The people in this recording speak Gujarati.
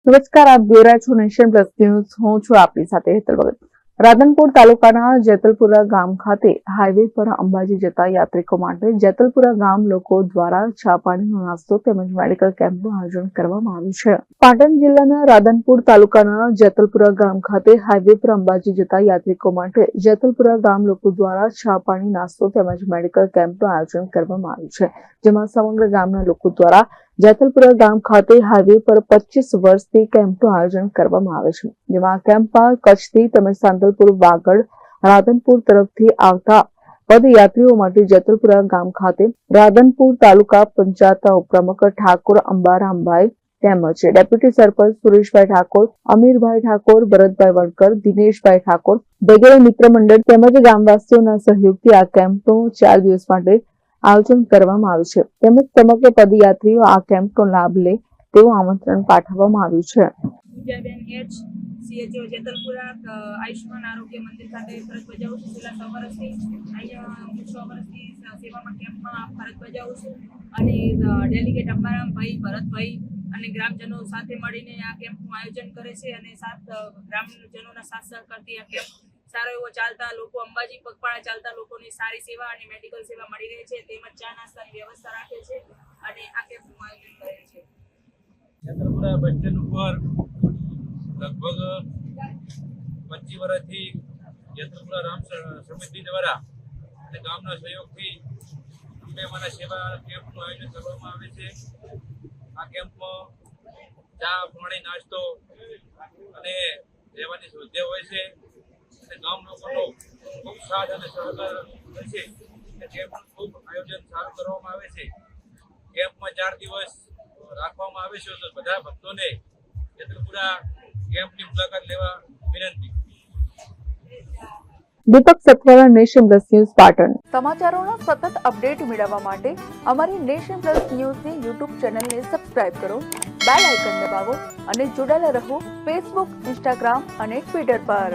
નમસ્કાર, આપ જોઈ રહ્યા છો નેશન પ્લસ ન્યૂઝ. હું છું આપની સાથે હેતલ ભગત. રાધનપુર તાલુકાના જેતલપુરા ગામ ખાતે હાઈવે પર અંબાજી જતા યાત્રિકો માટે જેતલપુરા ગામ લોકો દ્વારા ચા પાણીનો નાસ્તો તેમજ મેડિકલ કેમ્પનું આયોજન કરવામાં આવ્યું છે. પાટણ જિલ્લાના રાધનપુર તાલુકાના જેતલપુરા ગામ ખાતે હાઈવે પર અંબાજી જતા યાત્રિકો માટે જેતલપુરા ગામ લોકો દ્વારા ચા પાણી નાસ્તો તેમજ મેડિકલ કેમ્પનું આયોજન કરવામાં આવ્યું છે, જેમાં સમગ્ર ગામના લોકો દ્વારા જેતલપુરા ગામ ખાતે હાઈવે પર 25 વર્ષથી કેમ્પનું આયોજન કરવામાં આવે છે, જેમાં આ કેમ્પમાં કચ્છથી તેમજ સાંતલપુર, વાગડ, રાધનપુર તરફથી આવતા પદયાત્રીઓ માટે જેતલપુરા ગામ ખાતે રાધનપુર તાલુકા પંચાયત ઉપપ્રમુખ ઠાકોર અંબારામભાઈ તેમજ ડેપ્યુટી સરપંચ સુરેશભાઈ ઠાકોર, અમીરભાઈ ઠાકોર, ભરતભાઈ વણકર, દિનેશભાઈ ઠાકોર વગેરે મિત્ર મંડળ તેમજ ગામવાસીઓના સહયોગથી આ કેમ્પનું 4 દિવસ માટે આયોજન કરવામાં આવ્યું છે, તેમજ સમગ્ર પદયાત્રીઓ આ કેમ્પનો લાભ લે તેવું આમંત્રણ પાઠવવામાં આવ્યું છે. CHO જેતલપુરા આયુષ્માન આરોગ્ય મંદિર ખાતે ફરજ બજાવું છું. છેલ્લા 6 વર્ષથી અહીંયા 6 વર્ષથી સેવામાં કેમ્પમાં ફરજ બજાવું છું અને ડેલિગેટ અંબારામભાઈ, ભરતભાઈ અને ગ્રામજનો સાથે મળીને આ કેમ્પનું આયોજન કરે છે અને ગ્રામજનોના સાથ સહકારથી આ કેમ્પ સારો એવો ચાલતા લોકો અંબાજી પગપાળા ચાલતા લોકોની સારી સેવા અને મેડિકલ સેવા મળી રહે છે, તેમજ ચા નાસ્તાની વ્યવસ્થા રાખે છે અને આ કેમ્પનું આયોજન કરે છે. જેતલપુરા બસ સ્ટેન્ડ ઉપર લગભગ 25 વર્ષથી જેતલપુરા રામ સમિતિ દ્વારા અને ગામના સહયોગથી અંબેમાના સેવા કેમ્પનું આયોજન કરવામાં આવે છે. આ કેમ્પમાં ચા, પાણી, નાસ્તો અને રહેવાની સુવિધા હોય છે અને ગામ લોકોનો ખૂબ સાથ અને સહકાર હોય છે. કેમ્પનું ખૂબ આયોજન સારું કરવામાં આવે છે. કેમ્પમાં 4 દિવસ રાખવામાં આવે છે, તો બધા ભક્તોને જેતલપુરા કેમ્પની મુલાકાત લેવા વિનંતી. Deepak Satvara, nation plus news, Patan. સમાચારોના સતત અપડેટ મેળવવા માટે અમારી નેશન પ્લસ ન્યૂઝની યુટ્યુબ ચેનલને સબસ્ક્રાઇબ કરો, બેલ આઇકન દબાવો અને જોડાયેલા રહો ફેસબુક, ઇન્સ્ટાગ્રામ અને ટ્વિટર પર.